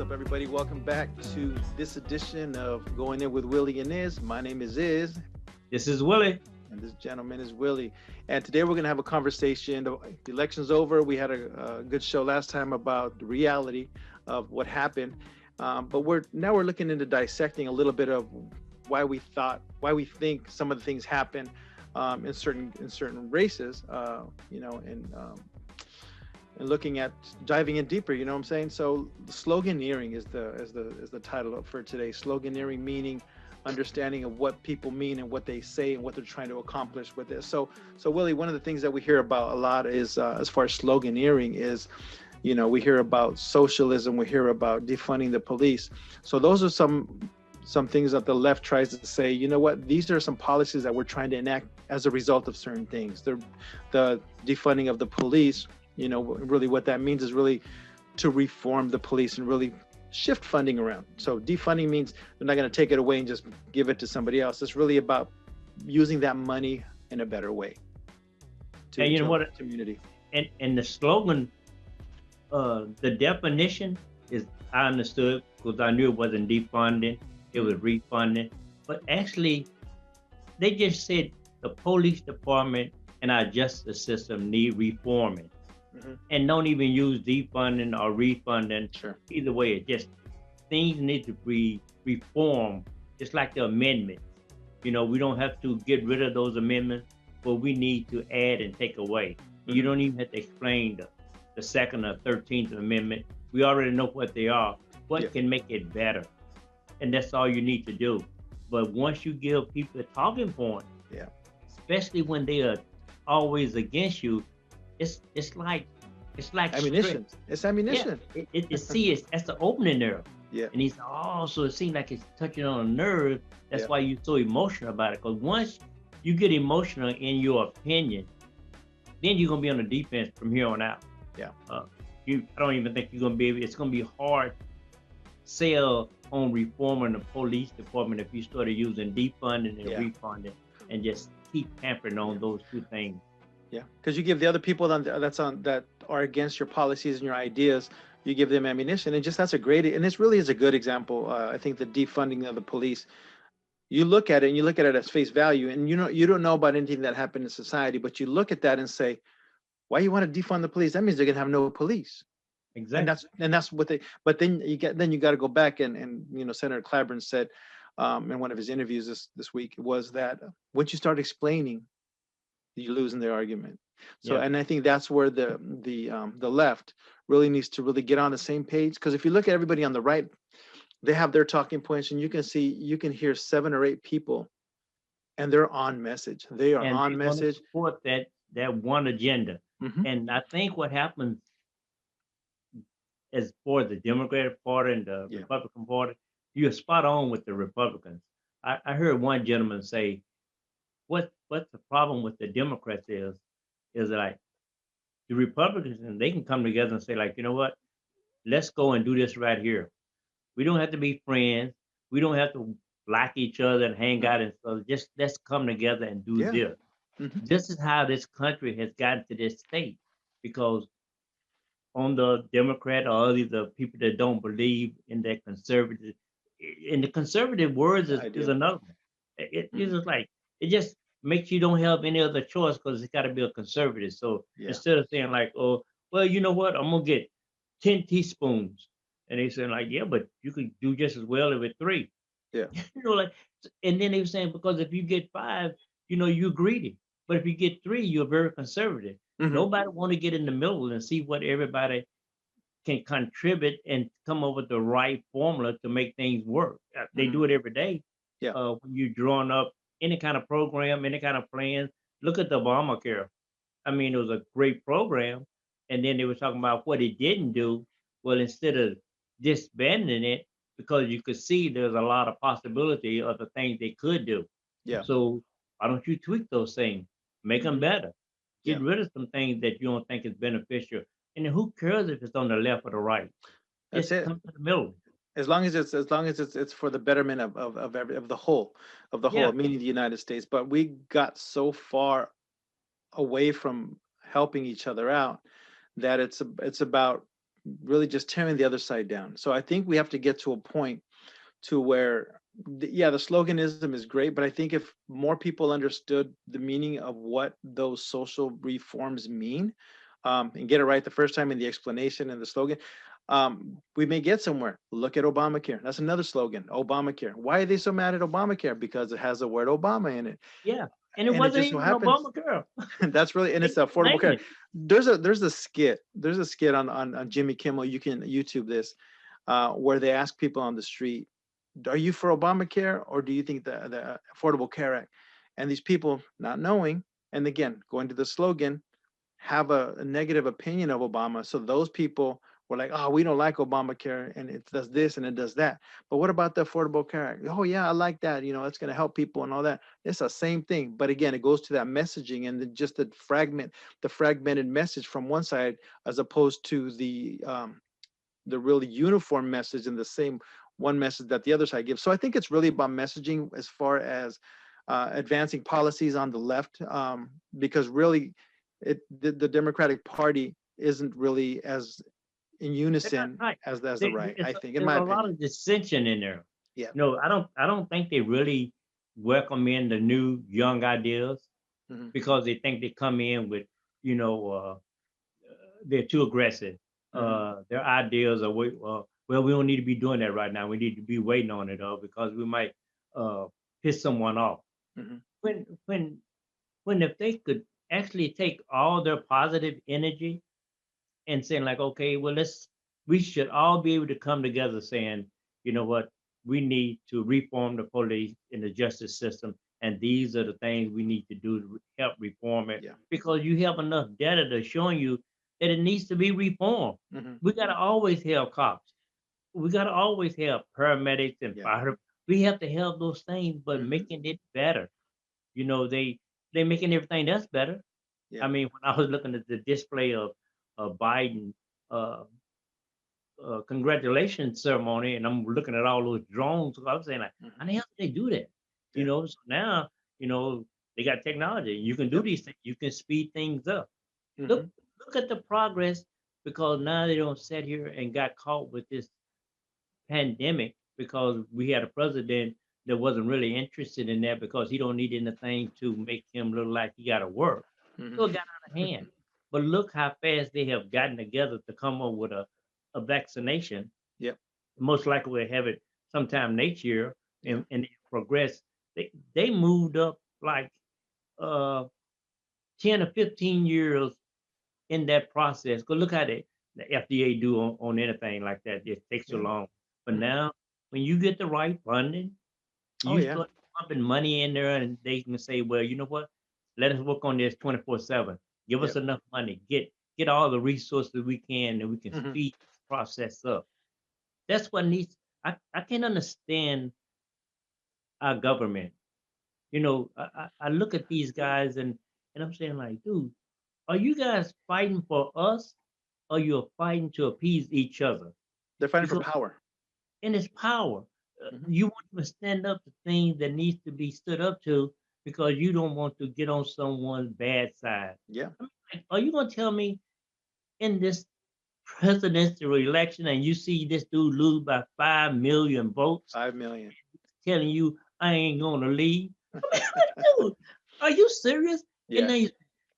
up, everybody? Welcome back to this edition of Going In with Willie and Iz. My name is Iz, This is Willie. and this gentleman is Willie. And today we're going to have a conversation. The election's over. We had a good show last time about the reality of what happened, but we're looking into dissecting a little bit of why we think some of the things happen in certain races, and looking at diving in deeper, you know what I'm saying? So sloganeering is the title for today. Sloganeering meaning understanding of what people mean and what they say and what they're trying to accomplish with this. So Willie, one of the things that we hear about a lot is as far as sloganeering is, we hear about socialism, we hear about defunding the police. So those are some things that the left tries to say, you know what, these are some policies that we're trying to enact as a result of certain things. The defunding of the police, really what that means is really to reform the police and really shift funding around. So defunding means they're not going to take it away and just give it to somebody else. It's really about using that money in a better way And you know what? the community. And the slogan, the definition is, I understood because I knew it wasn't defunding, it was refunding. But actually, they just said the police department and our justice system need reforming. And don't even use defunding or refunding. Sure. Either way, it just things need to be reformed, just like the amendments. We don't have to get rid of those amendments, but we need to add and take away. You don't even have to explain the second or 13th Amendment. We already know what they are. What can make it better? And that's all you need to do. But once you give people a talking point, especially when they are always against you, it's like ammunition. strips. It's ammunition. That's the opening there. Yeah. And he said, so it seems like it's touching on a nerve. That's why you're so emotional about it. Because once you get emotional in your opinion, then you're gonna be on the defense from here on out. Yeah. I don't even think you're gonna be able. It's gonna be hard sell on reforming the police department if you started using defunding and refunding and just keep hampering on those two things. Yeah, because you give the other people that are against your policies and your ideas, you give them ammunition, and that's a great, and this really is a good example. I think the defunding of the police, you look at it as face value, and you don't know about anything that happened in society, but you look at that and say, why you want to defund the police? That means they're gonna have no police. Exactly. And that's what they. But then you got to go back and Senator Claiborne said in one of his interviews this week was that once you start explaining, you lose in the argument. So, and I think that's where the left really needs to really get on the same page. Because if you look at everybody on the right, they have their talking points, and you can hear 7 or 8 people, and they're on message. They are on message. Support that one agenda. And I think what happens as for the Democratic Party and the Republican Party, you're spot on with the Republicans. I heard one gentleman say, what the problem with the Democrats is like the Republicans, and they can come together and say, like, you know what, let's go and do this right here. We don't have to be friends. We don't have to like each other and hang out and stuff. Just let's come together and do this. This is how this country has gotten to this state, because on the Democrat or the people that don't believe in that conservative, in the conservative words is another one. It's just like, it just makes you don't have any other choice because it's got to be a conservative. So instead of saying like, oh, well, you know what, I'm gonna get 10 teaspoons, and they saying like, yeah, but you could do just as well with 3. Yeah. And then they were saying, because if you get 5, you're greedy, but if you get 3, you're very conservative. Nobody want to get in the middle and see what everybody can contribute and come up with the right formula to make things work. They do it every day. When you're drawing up any kind of program, any kind of plan. Look at the Obamacare. I mean, it was a great program. And then they were talking about what it didn't do. Well, instead of disbanding it, because you could see there's a lot of possibility of the things they could do. Yeah. So why don't you tweak those things? Make them better. Get rid of some things that you don't think is beneficial. And then who cares if it's on the left or the right? That's it. Come to the middle. As long as it's for the betterment of the whole, meaning the United States. But we got so far away from helping each other out that it's about really just tearing the other side down. So I think we have to get to a point to where, yeah, the sloganism is great, but I think if more people understood the meaning of what those social reforms mean, and get it right the first time in the explanation and the slogan, we may get somewhere. Look at Obamacare. That's another slogan, Obamacare. Why are they so mad at Obamacare? Because it has the word Obama in it. Yeah. And it And it wasn't just so even happens Obamacare. that's really, and They it's the just Affordable named Care. it. There's a skit on Jimmy Kimmel. You can YouTube this, where they ask people on the street, are you for Obamacare or do you think the Affordable Care Act? And these people not knowing, and again, going to the slogan, have a negative opinion of Obama. So those people were like, oh, we don't like Obamacare and it does this and it does that. But what about the Affordable Care Act? Oh, yeah, I like that. You know, it's going to help people and all that. It's the same thing. But again, it goes to that messaging and just the fragmented message from one side, as opposed to the really uniform message and the same one message that the other side gives. So I think it's really about messaging as far as advancing policies on the left, because really the Democratic Party isn't really as in They're not unison right. as the right, I think, in There's my a lot opinion. of dissension in there. Yeah. No, I don't think they really welcome in the new young ideas Hmm. because they think they come in with, you know, they're too aggressive. Hmm. Their ideas are well, we don't need to be doing that right now. We need to be waiting on it, because we might uh, piss someone off. Hmm. When when when if they could actually take all their positive energy and saying like, okay, well, we should all be able to come together saying, you know what, we need to reform the police and the justice system, and these are the things we need to do to help reform it Yeah. because you have enough data to showing you that it needs to be reformed. Hmm. We got to always have cops. We got to always have paramedics and Yeah. fire. We have to have those things, but Hmm. making it better. They making everything else better. I Yeah. mean, when I was looking at the display of Biden uh, congratulations ceremony, and I'm looking at all those drones, I was saying like, Hmm. how the hell did they do that? Yeah. So now, they got technology. You can do Yep. these things. You can speed things up. Hmm. Look at the progress because now they don't sit here and got caught with this pandemic because we had a president that wasn't really interested in that because he don't need anything to make him look like he got to work. Hmm. So it got out of hand. But look how fast they have gotten together to come up with a vaccination. Yep. Most likely we'll have it sometime next year Yeah. and progress. They moved up like uh 10 or 15 years in that process. Cause look how the FDA do on anything like that. It takes so Yeah. long. But Hmm. now when you get the right funding, Oh you yeah. start pumping money in there and they can say, well, you know what? Let us work on this 24/7. Give us Yep. enough money. Get all the resources we can and we can Hmm. speed this process up. That's what needs. I can't understand our government. I look at these guys and I'm saying like, dude, are you guys fighting for us or you're fighting to appease each other? They're fighting for Because power. in its power, Hmm. you want them to stand up to things that needs to be stood up to because you don't want to get on someone's bad side. Yeah. I mean, like, are you gonna tell me in this presidential election and you see this dude lose by 5 million votes, 5 million. telling you I ain't gonna leave? I mean, dude, are you serious? And Yeah. then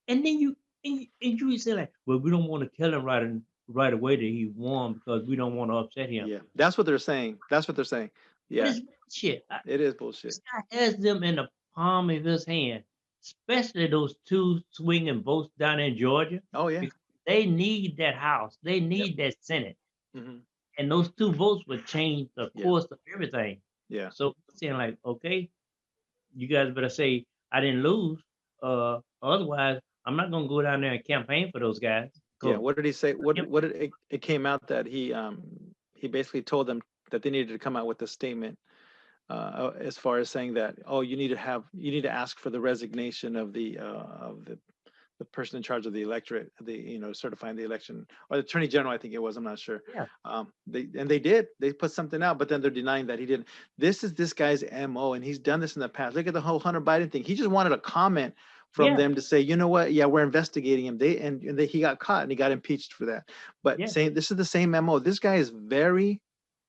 and then you say like, well, we don't want to tell him right away that he won because we don't want to upset him. Yeah. That's what they're saying. That's what they're saying. But Yeah. it's bullshit. It is bullshit. This guy has them in the palm of his hand, especially those two swinging votes down in Georgia, Oh yeah. because they need that House, they Yep. need that Senate, Hmm. and those two votes would change the Yeah. course of everything. Yeah. So I'm saying like, okay, you guys better say I didn't lose. Otherwise, I'm not gonna go down there and campaign for those guys. Yeah. Cause What did he say? What did it came out that he basically told them that they needed to come out with a statement, as far as saying that, oh, you need to ask for the resignation of the person in charge of the electorate, certifying the election, or the attorney general, I think it was, I'm not sure. yeah, They put something out, but then they're denying that he didn't. This is this guy's MO, and he's done this in the past. Look at the whole Hunter Biden thing. He just wanted a comment from Yeah, them to say, you know what, yeah, we're investigating him. He got caught and he got impeached for that. But yeah, saying this is the same MO. This guy is very,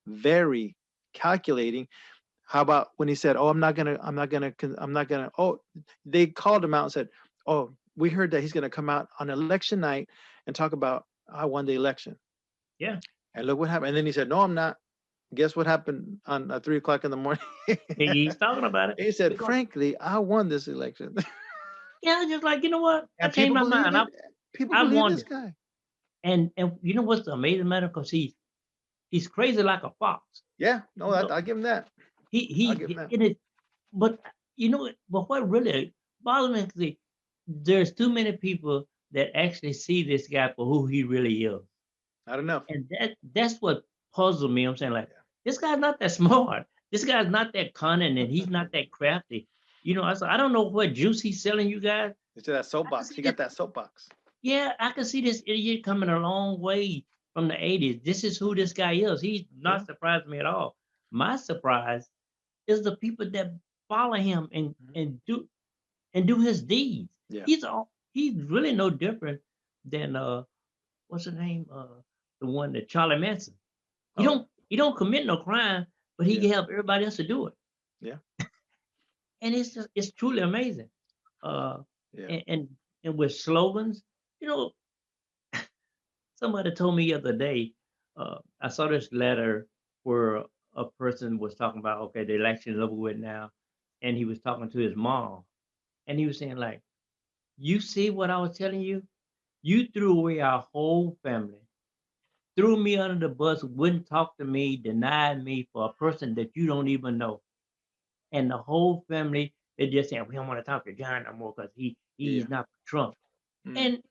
very calculating. How about when he said, "Oh, I'm not gonna." Oh, they called him out and said, "Oh, we heard that he's gonna come out on election night and talk about I won the election." yeah. And look what happened. And then he said, "No, I'm not." Guess what happened on 3 o'clock in the morning? He's talking about it He said, because "Frankly, I won this election." yeah, just like you know what, I And changed people my believe mind. it. People I believe won this this, guy. and you know what's the amazing matter? Because he's crazy like a fox. Yeah, no, You know, I'll give him that. I'll give him that. in it, but you know, but what really bothers me is there's too many people that actually see this guy for who he really is. Not enough. And that's what puzzled me. I'm saying, like, Yeah. this guy's not that smart. This guy's not that cunning, and he's not that crafty. You know, I don't know what juice he's selling you guys. It's that I can soapbox. see He this. got that soapbox. Yeah, I can see this idiot coming a long way from the '80s. This is who this guy is. He's Yeah. not surprised me at all. My surprise is the people that follow him Mhm. and do his deeds. Yeah. He's really no different than what's the name? The one that Charlie Manson. Oh, He don't commit no crime, but he yeah. can help everybody else to do it. Yeah. And it's truly amazing. Uh, Yeah. and, and and with slogans, you know, somebody told me the other day, I saw this letter where a person was talking about, okay, the election is over with now, and he was talking to his mom, and he was saying like, you see what I was telling you? You threw away our whole family, threw me under the bus, wouldn't talk to me, denied me for a person that you don't even know. And the whole family, they just saying, we don't want to talk to John no more because Yeah. he's not for Trump. Mm. And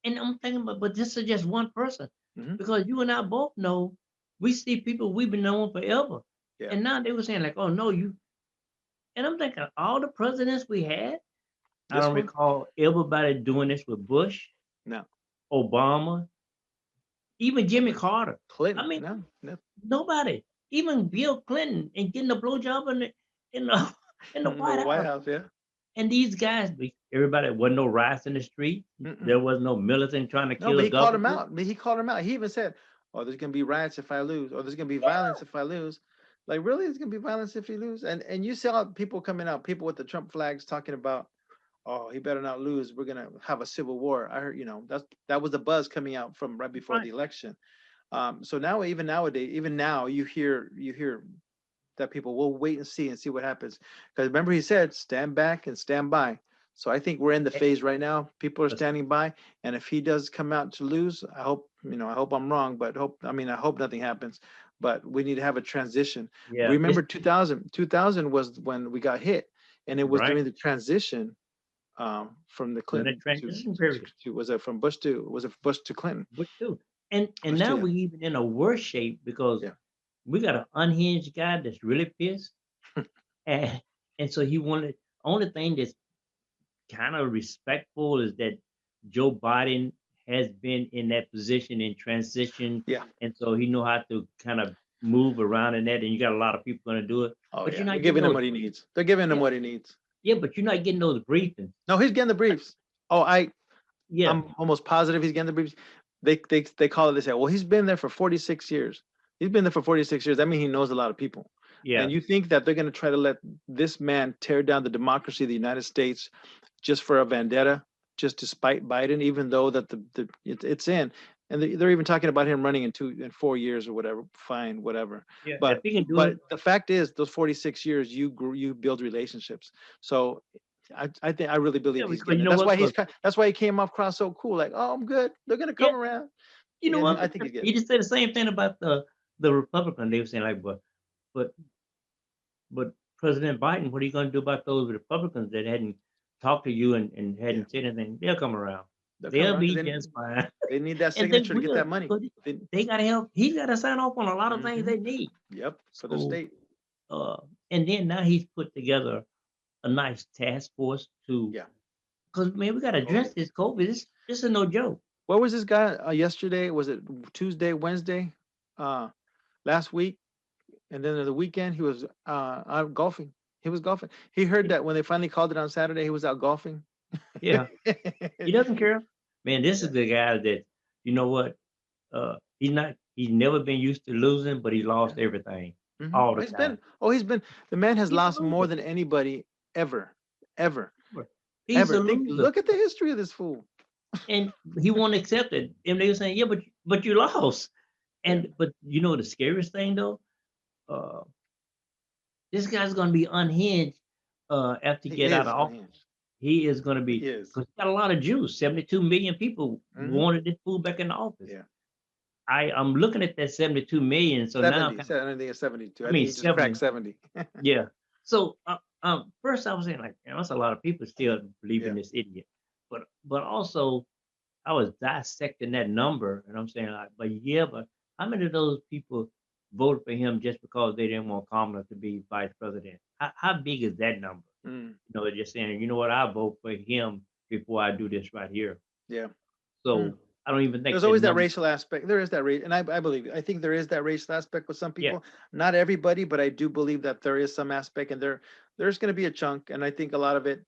and I'm thinking, but this is just one person. Hmm. Because you and I both know we see people we've been knowing forever. Yeah. And now they were saying, like, oh no, you and I'm thinking all the presidents we had, I This don't one? recall everybody doing this with Bush, No. Obama, even Jimmy Carter. I Clinton? mean, No. No. nobody, even Bill Clinton and getting a blowjob in the in the The White White House. House. Yeah. And these guys, everybody, wasn't no riots in the street. Mm-mm. There was no militant trying to No, kill but the he called him government. out. He called him out. He even said, "Oh, there's gonna be riots if I lose, or there's gonna be violence if I lose." Like, really, there's gonna be violence if you lose? And you saw people coming out, people with the Trump flags talking about, "Oh, he better not lose. We're gonna have a civil war." I heard, that was the buzz coming out from right before Right. the election. So now, even nowadays, even now, you hear that people will wait and see what happens. Because remember, he said, "Stand back and stand by." So I think we're in the Eh, phase right now. People are that's- standing by, and if he does come out to lose, I hope I'm wrong, but I hope nothing happens. But we need to have a transition. Yeah, Remember, 2000 was when we got hit, and it was right. during the transition from the During that Clinton transition period, was it from Bush to Clinton? Bush too. And Bush to now yeah, we even in a worse shape because yeah. we got an unhinged guy that's really pissed, and so he wanted. Only thing that's kind of respectful is that Joe Biden has been in that position in transition, Yeah. and so he know how to kind of move around in that. And you got a lot of people going to do it, Oh but you're yeah, they're not getting giving him those. what he needs. They're giving him Yeah, what he needs. yeah, but you're not getting those briefings. No, he's getting the briefs. Oh, Yeah, I'm almost positive he's getting the briefs. They call it. They say, well, he's been there for 46 years. He's been there for 46 years. That means he knows a lot of people. And yeah. you think that they're going to try to let this man tear down the democracy of the United States just for a vendetta, just to spite Biden, even though that it's in, and they're even talking about him running in 4 years or whatever. Fine, whatever. Yeah, if But he can do but it, the fact is, those 46 years, you build relationships. So I really yeah, believe he's because getting you it. know what? Because That's why he came off cross so cool. Like, oh, I'm good. They're gonna yeah, come around, you know and what? I think he's getting He it. just said the same thing about the Republican. They were saying like, but but President Biden, what are you going to do about those Republicans that hadn't talked to you and Yeah, hadn't said anything? They'll come around. they'll come They'll around be because just fine. they need that And then signature to get that money. They, they got to help. He's got to sign off on a lot of things hmm they need. Yep, for the So, state. uh, and then now he's put together a nice task force to, Yeah. because man, we got to Oh address yeah. this COVID. This is no joke. What was this guy yesterday? Was it Tuesday, Wednesday, uh, last week, and then the weekend he was out golfing. He was golfing. He heard It, that when they finally called it on Saturday, he was out golfing. Yeah, he doesn't care. Man, this is the guy that, you know what? He's never been used to losing, but he Yeah. lost everything all the He's time. been. Oh, he's been. The man has He's a lost more loser. than anybody ever, ever, He's ever. a Think. loser. Look at the history of this fool. And he won't accept it. And they were saying, yeah, but you lost. Yeah. But you know the scariest thing though, uh, this guy's gonna be unhinged after he He get out is of office. unhinged. He is gonna He be is. because he got a lot of Jews. 72 million people Hmm. wanted this fool back in the office. Yeah. I'm looking at that 72 million. So now 70. I think it's 72. I I think mean he just cracked 70. 70. Yeah. So first I was saying like, man, that's a lot of people still believe in Yeah. this idiot. But also I was dissecting that number and I'm saying like, but how many of those people voted for him just because they didn't want Kamala to be vice president? How big is that number? Mm. You know, just saying, you know what, I vote for him before I do this right here. Yeah. Mm. So I don't even think There's that always that number. racial aspect. There is that race, and I believe. I think there is that racial aspect with some Yeah. people. Not everybody, but I do believe that there is some aspect, and there's going to be a chunk, and I think a lot of it,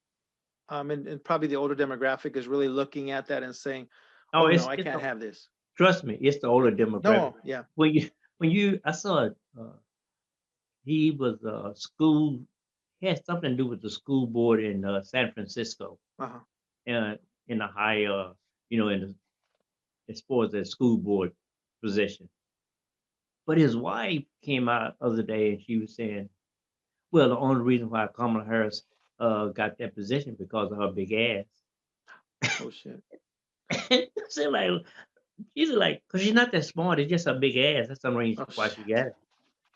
and probably the older demographic is really looking at that and saying, Oh, "Oh no, I it's can't have this." trust me, it's the older demographic. No, yeah, I saw it. He was school. He had something to do with the school board in San Francisco, uh-huh. uh, in a high, in the, as far as the school board position. But his wife came out the other day and she was saying, well, the only reason why Kamala Harris got that position because of her big ass. Oh shit. So like, she's like, because she's not that smart. It's just a big ass. That's the reason Oh why shit. she got it.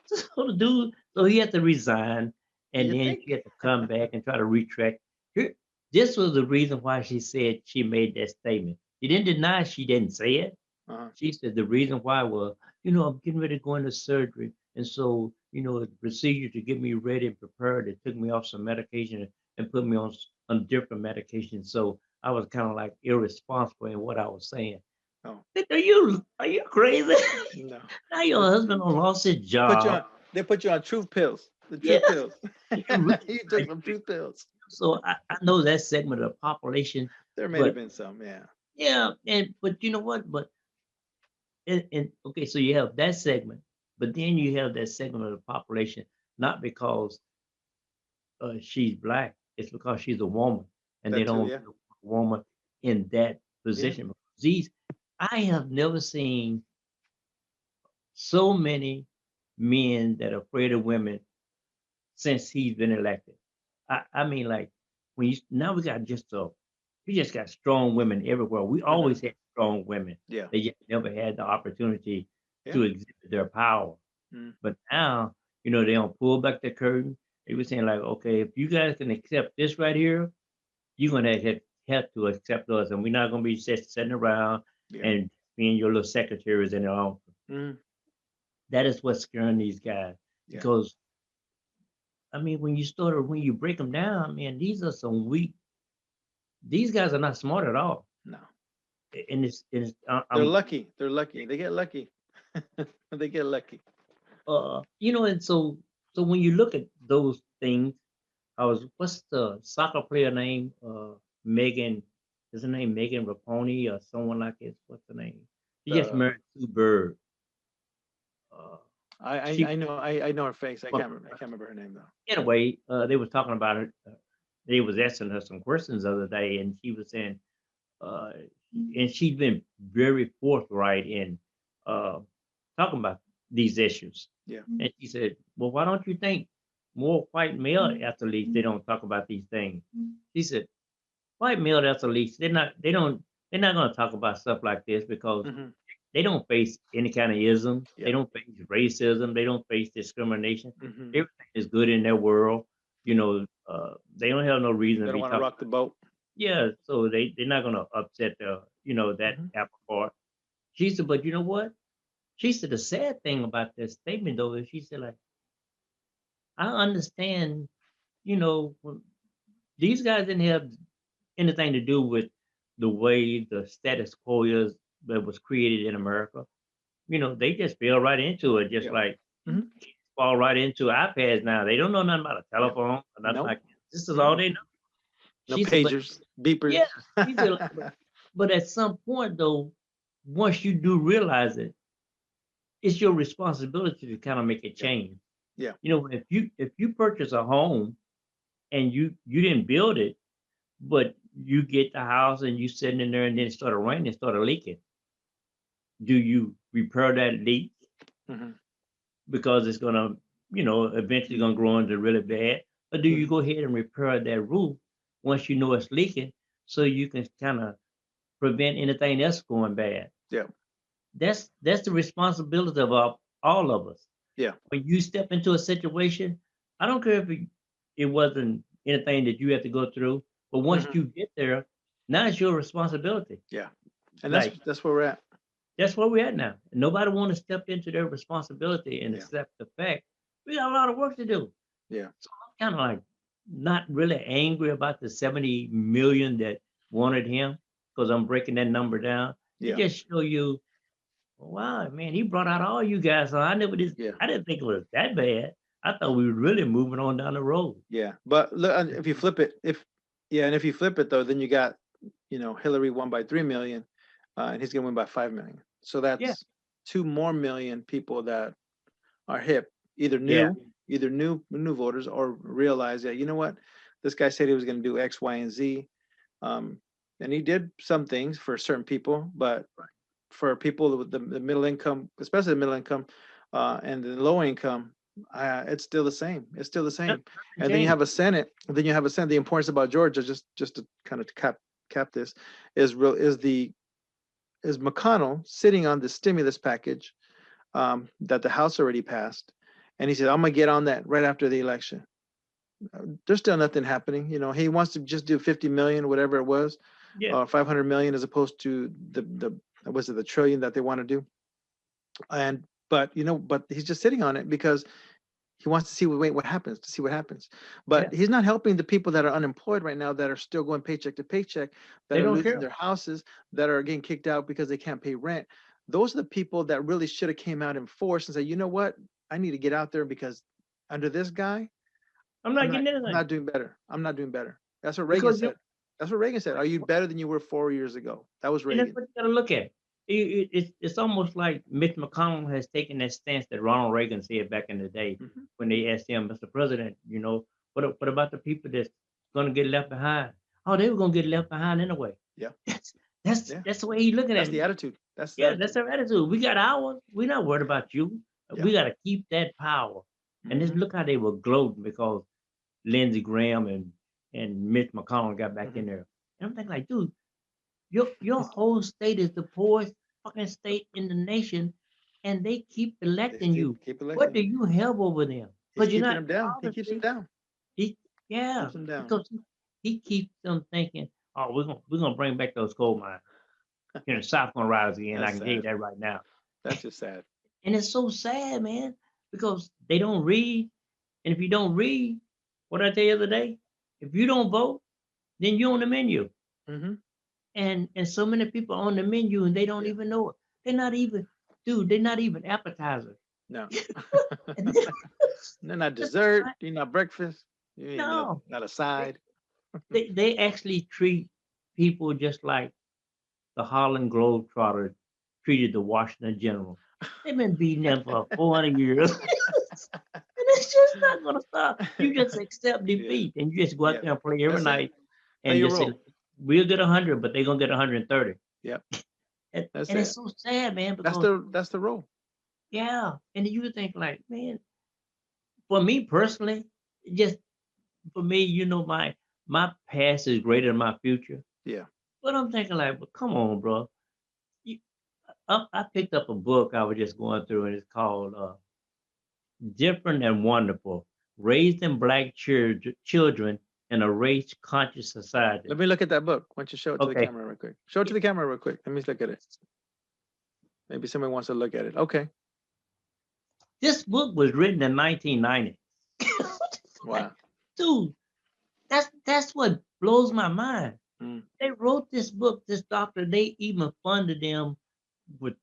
So the dude, so he had to resign, and You then think? she had to come back and try to retract. Here, this was the reason why she said she made that statement. She didn't deny she didn't say it. Uh-huh. She said the reason why was, I'm getting ready to go into surgery, and so the procedure to get me ready and prepared. It took me off some medication and put me on different medication. So I was kind of like irresponsible in what I was saying. Oh Are you crazy? no. Now your They, husband done lost his they put you job. on. They put you on truth pills. The Yeah, truth pills. you really You took some like truth pills. so I know that segment of the population, There may have but been some. Yeah. yeah, but you know what? But and okay, so you have that segment, but then you have that segment of the population, not because she's black, it's because she's a woman, and they That too. don't Yeah. put a woman in that Yeah. position. These I have never seen so many men that are afraid of women since he's been elected. I mean, like when you now we just got strong women everywhere. We Hmm. always had strong women. Yeah. They just never had the opportunity Yeah. to exhibit their power. Mm. But now, they don't pull back the curtain. They were saying like, okay, if you guys can accept this right here, you're gonna have to accept us, and we're not gonna be just sitting around Yeah. and being your little secretaries in the office. Mm. That is what's scaring these guys Yeah. because I mean, when you break them down, man, these are some weak. These guys are not smart at all, No. and it's They're I'm lucky. They're lucky. They get lucky. They get lucky. and so when you look at those things, what's the soccer player name? Megan, is her name Megan Raponi or someone like this? What's the name? She just The married Sue Bird. Uh, I I, she I know I know her face. I can't remember her name though. anyway. They were talking about it. They was asking her some questions the other day, and she was saying uh, and she's been very forthright in uh, talking about these issues. Yeah. And she said, "Well, why don't you think more white male athletes they don't talk about these things?" She said, "White male athletes they're not going to talk about stuff like this because Hmm. they don't face any kind of ism, they Yeah. don't face racism, they don't face discrimination. Hmm. Everything is good in their world. They don't have no reason They to don't be want to talking." rock the boat. Yeah, so they're not gonna upset that Hmm. apple cart. She said, but you know what? She said the sad thing about that statement though is she said like I understand, when these guys didn't have anything to do with the way the status quo is that was created in America. They just fell right into it, just Yeah. like Hmm. fall right into iPads now. They don't know nothing about a Yeah. telephone or nothing Nope. like that. This is all Mm. they know. No She said, but pagers, beepers. yeah, she said, like, but at some point though, once you do realize it, it's your responsibility to kind of make a Yeah. change. Yeah. You know, if you purchase a home and you didn't build it, but you get the house and you sitting in there and then it started raining, it started leaking. Do you repair that leak Hmm. because it's gonna, eventually gonna grow into really bad? Or do you Hmm. go ahead and repair that roof once you know it's leaking so you can kind of prevent anything else going bad? Yeah. That's the responsibility of all of us. Yeah. When you step into a situation, I don't care if it wasn't anything that you had to go through, but once Hmm. you get there, now it's your responsibility. Yeah. And that's Like that's where we're at. that's where we're at now. Nobody want to step into their responsibility and Yeah. accept the fact we got a lot of work to do. Yeah. So I'm kind of like not really angry about the 70 million that wanted him because I'm breaking that number down. It Yeah. just show you, wow, man, he brought out all you guys. So Yeah. I didn't think it was that bad. I thought we were really moving on down the road. Yeah. But look, if you flip it, and if you flip it though, then you got, Hillary won by 3 million, and he's gonna win by 5 million. So Yeah, that's 2 more million people that are hip, either yeah, new voters, or realize that, you know what, this guy said he was going to do X, Y, and Z, um, and he did some things for certain people, but for people with the middle income, especially the middle income, and the low income, it's still the same. It's still the nothing same. And then you changed. have a Senate. Then you have a Senate. The importance about Georgia, just to kind of cap this, is McConnell sitting on the stimulus package, that the House already passed, and he said, "I'm gonna get on that right after the election." There's still nothing happening. He wants to just do 50 million, whatever it was, Yeah, 500 million, as opposed to the was it the trillion that they want to do. And but he's just sitting on it because he wants to see what happens, to see what happens. yeah. But he's not helping the people that are unemployed right now, that are still going paycheck to paycheck, that They are don't losing care. their houses, that are getting kicked out because they can't pay rent. Those are the people that really should have came out in force and said, you know what, I need to get out there, because under this guy, I'm I'm not not getting I'm anything not doing better. I'm not doing better. That's what Reagan because you said. That's what Reagan said. Are you better than you were 4 years ago? That was and that's Reagan. what you got to look at. It's almost like Mitch McConnell has taken that stance that Ronald Reagan said back in the day Hmm. when they asked him, Mr. President, what about the people that's going to get left behind? Oh, they were going to get left behind anyway. Yeah. That's that's Yeah. that's the way he's looking That's at the it. attitude. That's the Yeah, that's attitude. their attitude. We got ours. We're not worried about you. Yeah. We got to keep that power. And just Hmm. look how they were gloating because Lindsey Graham and Mitch McConnell got back Hmm. in there. And I'm thinking like, dude, your whole state is the poorest fucking state in the nation, and they keep They electing still you. keep What electing do him. you have over them? He's Because you're keeping not them down. He keeps them obviously down. he yeah, Keeps them down. because he keeps them thinking, oh, we're gonna bring back those coal mines. The South gonna rise again. I That's can tell you sad. that right now. That's just sad. And it's so sad, man, because they don't read. And if you don't read, what I tell you the other day, if you don't vote, then you're on the menu. Hmm. And so many people on the menu and they don't Yeah. even know it. They're not even, dude, they're not even appetizers. No. And then- They're not just dessert. like, You're not breakfast. You ain't no, not a they, side. they actually treat people just like the Harlem Globetrotters treated the Washington Generals. They've been beating them for 400 years. And it's just not gonna stop. You just accept Yeah. defeat and you just go out Yeah. there and play every That's it. night Play and your just say, role. we'll get 100, but they're gonna get 130. Yep. And, That's and it's it. so sad, man, That's because the role. yeah, and you think like, man, for me personally, just for me, my past is greater than my future. Yeah. But I'm thinking like, but come on, bro. You, I picked up a book I was just going through, and it's called Different and Wonderful: Raising Black Children in a Race-Conscious Society. Let me look at that book. Why don't you show it to the Okay. camera real quick? Show it to the camera real quick. Let me look at it. Maybe somebody wants to look at it. Okay. This book was written in 1990. Wow. Dude, that's what blows my mind. Mm. They wrote this book, this doctor, they even funded them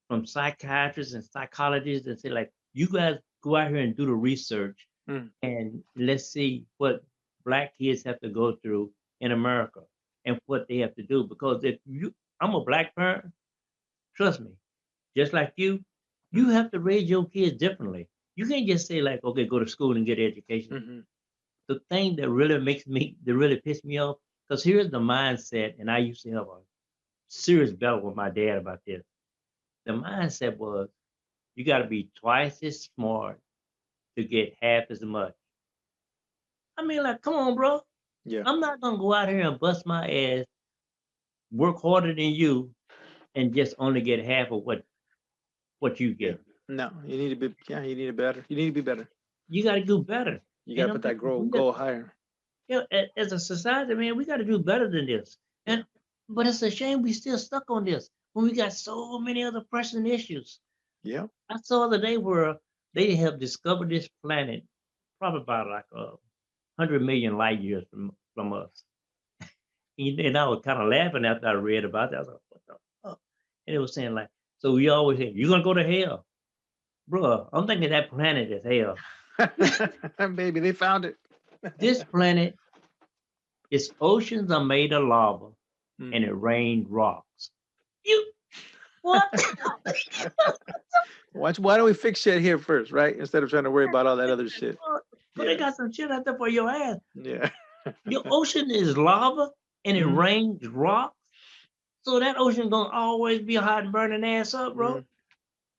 from psychiatrists and psychologists and say, like, you guys go out here and do the research Mm. and let's see what black kids have to go through in America and what they have to do. Because if I'm a black parent, trust me, just like you have to raise your kids differently. You can't just say like, okay, go to school and get an education. Mm-hmm. The thing that really piss me off, because here's the mindset, and I used to have a serious battle with my dad about this. The mindset was you got to be twice as smart to get half as much. I mean, like, come on, bro. Yeah. I'm not gonna go out here and bust my ass, work harder than you, and just only get half of what you Yeah. get. No, you need to be. Yeah, you need to better. You need to be better. You got to do better. You got And to I'm put that thinking, goal higher. as a society, man, we got to do better than this. Yeah. But it's a shame we still stuck on this when we got so many other pressing issues. Yeah. I saw the day where they have discovered this planet, probably about like 100 million light years from us. And I was kind of laughing after I read about that. I was like, what the fuck? And it was saying like, so we always say, you're gonna go to hell. Bro, I'm thinking that planet is hell. Baby, they found it. This planet, its oceans are made of lava and Mm-hmm. it rained rocks. You what? Why don't we fix shit here first, right? Instead of trying to worry about all that other shit. But they got some shit out there for your ass. Yeah. Your ocean is lava and it Mhm. rains rocks. So that ocean gonna always be hot and burning ass up, bro. Mhm.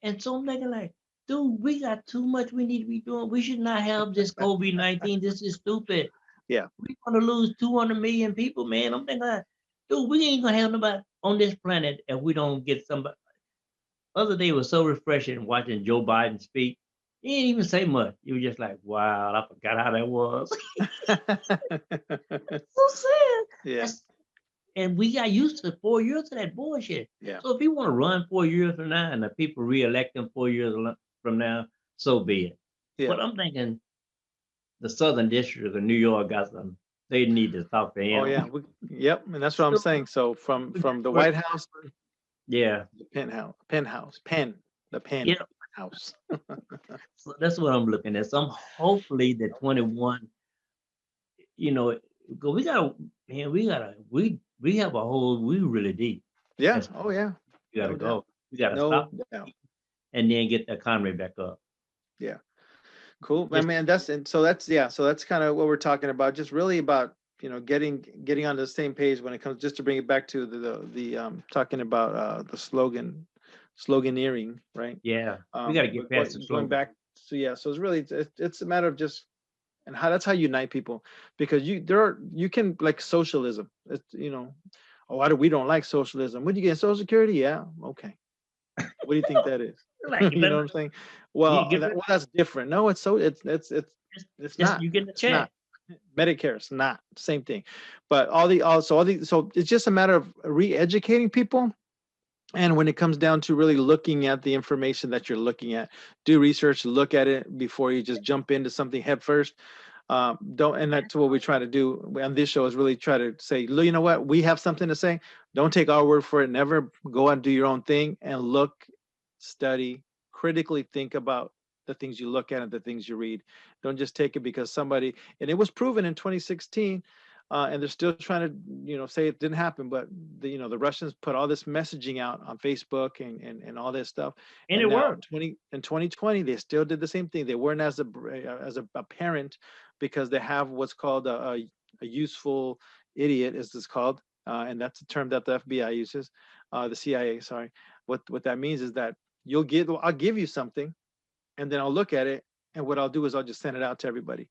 And so I'm thinking like, dude, we got too much we need to be doing. We should not have this COVID-19. This is stupid. Yeah. We're gonna lose 200 million people, man. I'm thinking like, dude, we ain't gonna have nobody on this planet if we don't get somebody. Other day was so refreshing watching Joe Biden speak. He didn't even say much. You were just like, wow, I forgot how that was. So sad. Yeah. And we got used to 4 years of that bullshit. Yeah. So if you want to run 4 years from now and the people re-elect him 4 years from now, so be it. Yeah. But I'm thinking the Southern District of New York got some. They need to talk to him. Oh yeah. Yep. And that's what I'm saying. So from the White House, yeah, the the pen yeah. house. So that's what I'm looking at. So I'm hopefully the 21. You know, we gotta, man, we have a whole. We really deep. Yeah. That's, Oh yeah. we gotta No go. doubt. We gotta No stop doubt. and then get the economy back up. Yeah. Cool. I Just mean, that's kind of what we're talking about. Just really about, getting on the same page when it comes, just to bring it back to the talking about the sloganeering, right? yeah, we gotta get past the Going slogan. back. So yeah, so it's really it's a matter of just, and that's how you unite people, because you can, like, socialism. It's, oh, we don't like socialism. What do you get, Social Security? Yeah, okay. What do you think that is? Like, You know what I'm saying? Well, get that's different. No, it's just not. you getting a It's check. not. Medicare is not same thing, but so it's just a matter of re-educating people. And when it comes down to really looking at the information that you're looking at, do research, look at it before you just jump into something head first. Don't, and that's what we try to do on this show, is really try to say, you know what, we have something to say. Don't take our word for it. Never go out and do your own thing, and look, study, critically think about the things you look at and the things you read. Don't just take it because somebody, and it was proven in 2016, and they're still trying to, say it didn't happen, but the Russians put all this messaging out on Facebook and all this stuff, And it now worked. in 2020 they still did the same thing. They weren't as a parent, because they have what's called a useful idiot, as it's called, and that's a term that the FBI uses, the CIA, sorry. What that means is that I'll give you something, and then I'll look at it, and what I'll do is I'll just send it out to everybody.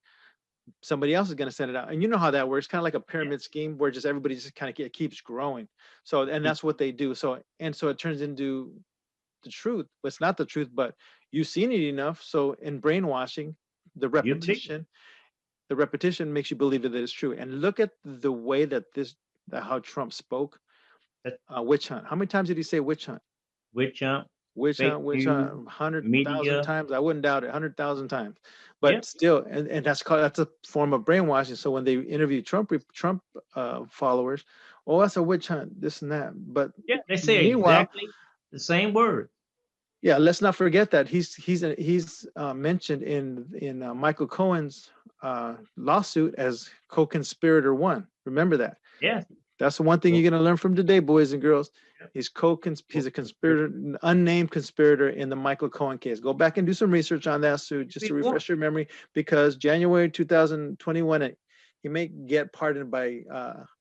Somebody else is going to send it out, and you know how that works, kind of like a pyramid scheme, where just everybody just kind of keeps growing. So, and that's what they do. So it turns into the truth, but it's not the truth, but you've seen it enough. So in brainwashing, the repetition makes you believe that it's true. And look at the way that how Trump spoke. Witch hunt. How many times did he say witch hunt? Witch hunt. Witch hunt, 100,000 times. I wouldn't doubt it, 100,000 times. But still, and that's a form of brainwashing. So when they interview Trump followers, oh, that's a witch hunt, this and that. But yeah, they say exactly the same word. Yeah, let's not forget that he's mentioned in Michael Cohen's lawsuit as co-conspirator one. Remember that. Yes. That's the one thing you're going to learn from today, boys and girls. He's a conspirator, unnamed conspirator in the Michael Cohen case. Go back and do some research on that, Sue, just to refresh your memory, because January 2021, he may get pardoned by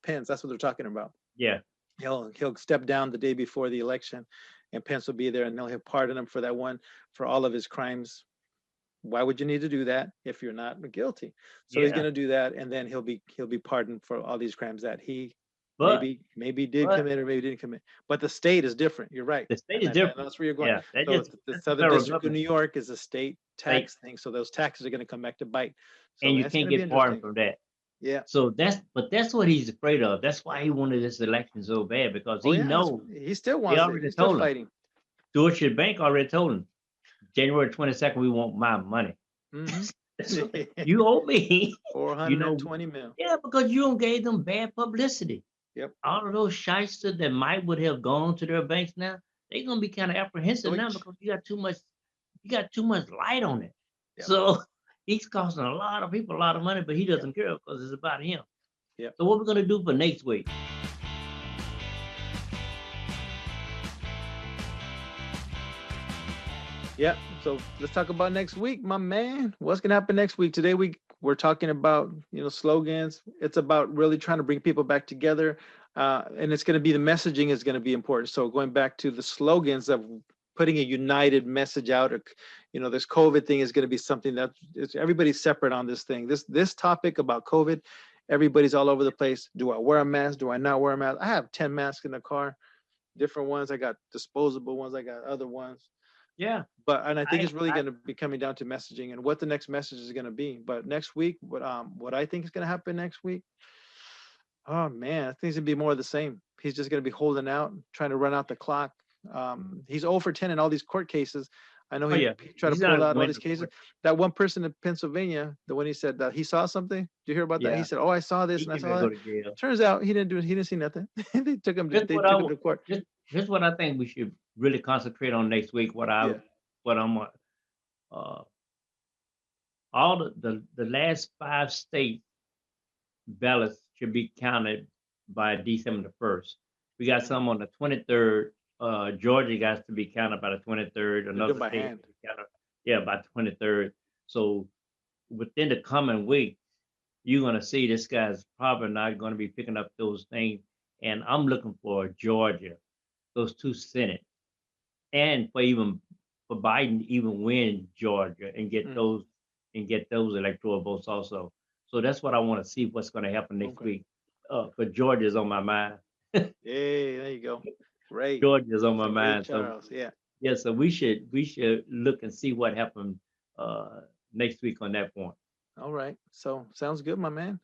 Pence. That's what they're talking about. Yeah. He'll step down the day before the election, and Pence will be there, and he'll pardon him for all of his crimes. Why would you need to do that if you're not guilty? So he's going to do that, and then he'll be pardoned for all these crimes that he maybe did commit or maybe didn't commit. But the state is different. You're right. The state is different. That's where you're going. Yeah, so the Southern District of New York is a state tax thing. So those taxes are going to come back to bite. So and you can't get pardoned from that. Yeah. So that's what he's afraid of. That's why he wanted this election so bad, because he knows he still wants it. He's still fighting. Deutsche Bank already told him, January 22nd, we want my money. You owe me $420 million. Yeah, because you don't gave them bad publicity. Yep. All of those shysters that would have gone to their banks now, they're gonna be kind of apprehensive now, because you got too much light on it. Yep. So he's costing a lot of people a lot of money, but he doesn't care because it's about him. Yeah. So what we're gonna do for next week? Yeah. So let's talk about next week, my man. What's gonna happen next week? Today we're talking about slogans. It's about really trying to bring people back together, and it's going to be the messaging is going to be important. So going back to the slogans of putting a united message out, this COVID thing is going to be something that everybody's separate on this thing. This topic about COVID, everybody's all over the place. Do I wear a mask? Do I not wear a mask? I have 10 masks in the car, different ones. I got disposable ones. I got other ones. Yeah. And I think it's really going to be coming down to messaging and what the next message is going to be. But next week, what I think is going to happen next week, oh man, I think it's going to be more of the same. He's just going to be holding out, trying to run out the clock. He's 0 for 10 in all these court cases. I know he tried to pull out all these cases. That one person in Pennsylvania, the one he said that he saw something. Did you hear about that? He said, "Oh, I saw this and I saw that." Turns out he didn't see nothing. They took him to court. Here's what I think we should really concentrate on next week. All the last 5 state ballots should be counted by December the 1st. We got some on the 23rd. Georgia got to be counted by the 23rd. Another state counted, by 23rd. So within the coming week, you're going to see this guy's probably not going to be picking up those things. And I'm looking for Georgia, those 2 Senate, and for Biden even win Georgia and get those electoral votes also. So that's what I want to see what's going to happen next week. But Georgia's on my mind. Hey, there you go. Great. Georgia's on my mind. Charles. So so we should look and see what happened next week on that point. All right. So sounds good, my man.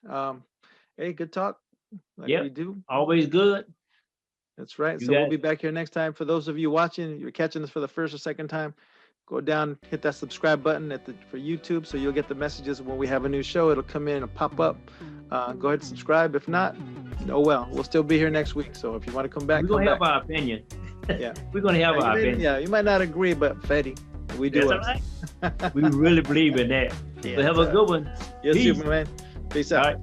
Hey, good talk. We do. Always good. That's right. So we'll be back here next time. For those of you watching, you're catching this for the first or second time, go down, hit that subscribe button for YouTube, so you'll get the messages when we have a new show. It'll come in and pop up. Go ahead and subscribe. If not, oh well, we'll still be here next week. So if you want to come back, we're gonna have our opinion. Yeah, we're gonna have our opinion. Yeah, you might not agree, but Fetty, we do. That's all right. We really believe in that. So have a good one. Yes, you, my man. Peace out.